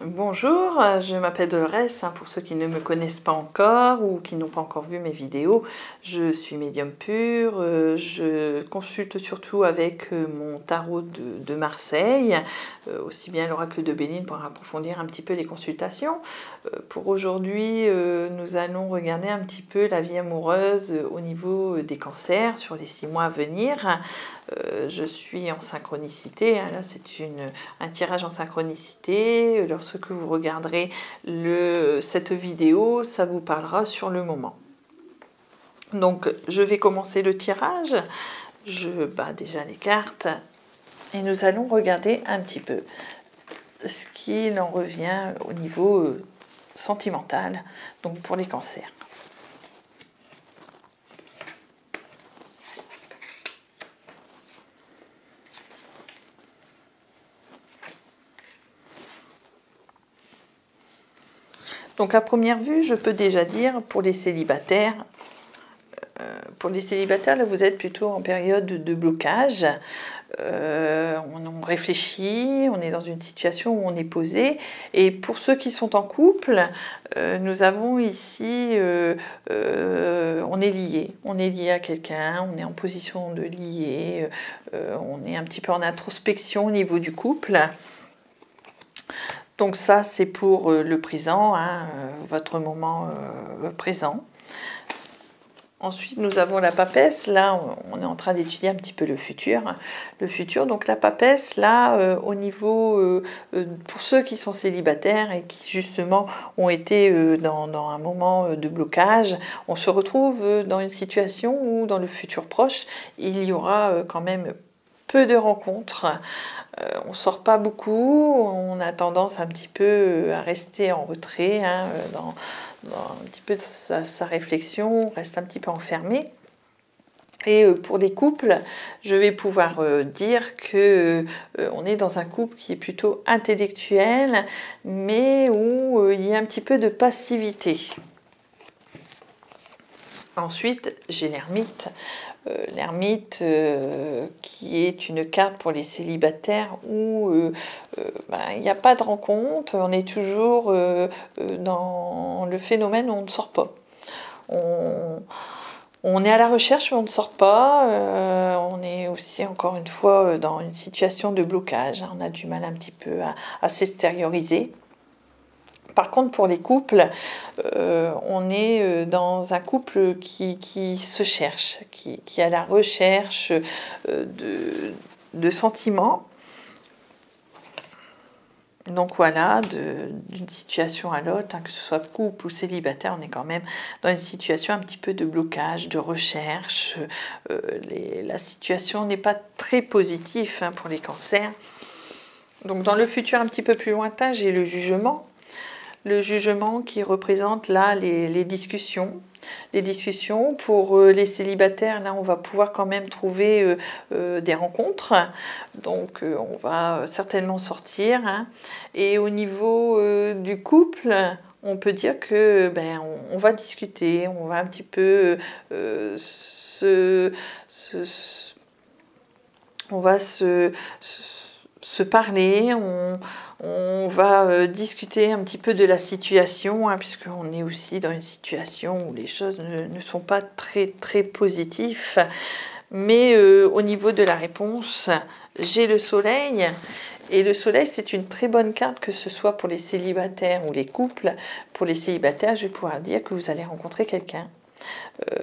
Bonjour, je m'appelle Dolores, pour ceux qui ne me connaissent pas encore ou qui n'ont pas encore vu mes vidéos. Je suis médium pur, je consulte surtout avec mon tarot de Marseille, aussi bien l'oracle de Béline pour approfondir un petit peu les consultations. Pour aujourd'hui, nous allons regarder un petit peu la vie amoureuse au niveau des cancers sur les 6 mois à venir. Je suis en synchronicité, là c'est un tirage en synchronicité. Lorsque vous regarderez cette vidéo, ça vous parlera sur le moment. Donc je vais commencer le tirage, je bats déjà les cartes et nous allons regarder un petit peu ce qu'il en revient au niveau sentimental, donc pour les cancers. Donc à première vue, je peux déjà dire pour les célibataires, là, vous êtes plutôt en période de blocage. On réfléchit, on est dans une situation où on est posé. Et pour ceux qui sont en couple, nous avons ici, on est lié à quelqu'un, on est en position de lier, on est un petit peu en introspection au niveau du couple. Donc ça, c'est pour le présent, votre moment présent. Ensuite, nous avons la papesse. Là, on est en train d'étudier un petit peu le futur. Donc la papesse, là, au niveau, pour ceux qui sont célibataires et qui justement ont été dans un moment de blocage, on se retrouve dans une situation où dans le futur proche, il y aura quand même peu de rencontres. On ne sort pas beaucoup, on a tendance un petit peu à rester en retrait, dans un petit peu sa réflexion, on reste un petit peu enfermé. Et pour les couples, je vais pouvoir dire que on est dans un couple qui est plutôt intellectuel, mais où il y a un petit peu de passivité. Ensuite, j'ai l'ermite. L'ermite qui est une carte pour les célibataires où il n'y a pas de rencontre, on est toujours dans le phénomène où on ne sort pas. On est à la recherche mais on ne sort pas, on est aussi encore une fois dans une situation de blocage, on a du mal un petit peu à s'extérioriser. Par contre, pour les couples, on est dans un couple qui se cherche, qui est à la recherche de sentiments. Donc voilà, d'une situation à l'autre, que ce soit couple ou célibataire, on est quand même dans une situation un petit peu de blocage, de recherche. La situation n'est pas très positive pour les cancers. Donc dans le futur un petit peu plus lointain, j'ai le jugement. Le jugement qui représente là les discussions. Les discussions pour les célibataires, là on va pouvoir quand même trouver des rencontres. Donc on va certainement sortir. Et au niveau du couple, on peut dire que on va discuter, on va un petit peu on va se parler, on va discuter un petit peu de la situation, puisqu'on est aussi dans une situation où les choses ne sont pas très très positives. Mais au niveau de la réponse, j'ai le soleil. Et le soleil, c'est une très bonne carte, que ce soit pour les célibataires ou les couples. Pour les célibataires, je vais pouvoir dire que vous allez rencontrer quelqu'un.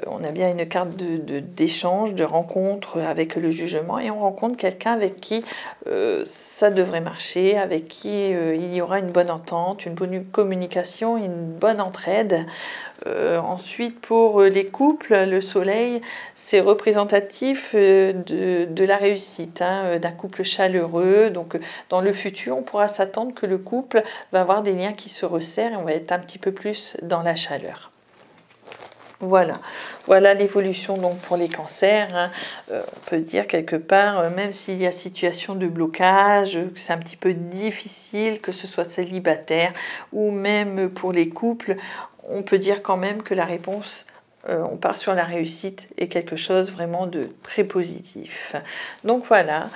On a bien une carte d'échange, de rencontre avec le jugement, et on rencontre quelqu'un avec qui ça devrait marcher, avec qui il y aura une bonne entente, une bonne communication, une bonne entraide. Ensuite, pour les couples, le soleil, c'est représentatif de la réussite, d'un couple chaleureux. Donc, dans le futur, on pourra s'attendre que le couple va avoir des liens qui se resserrent et on va être un petit peu plus dans la chaleur. Voilà l'évolution donc pour les cancers. On peut dire quelque part, même s'il y a situation de blocage, que c'est un petit peu difficile, que ce soit célibataire ou même pour les couples, on peut dire quand même que la réponse on part sur la réussite et quelque chose vraiment de très positif. Donc voilà,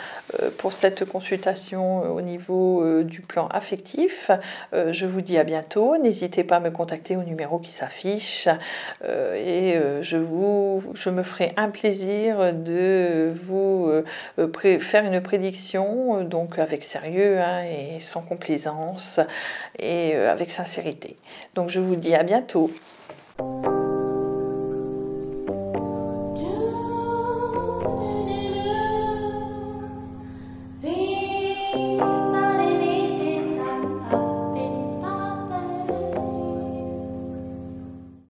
pour cette consultation au niveau du plan affectif, je vous dis à bientôt. N'hésitez pas à me contacter au numéro qui s'affiche et je me ferai un plaisir de vous faire une prédiction, donc avec sérieux hein, et sans complaisance et avec sincérité. Donc je vous dis à bientôt.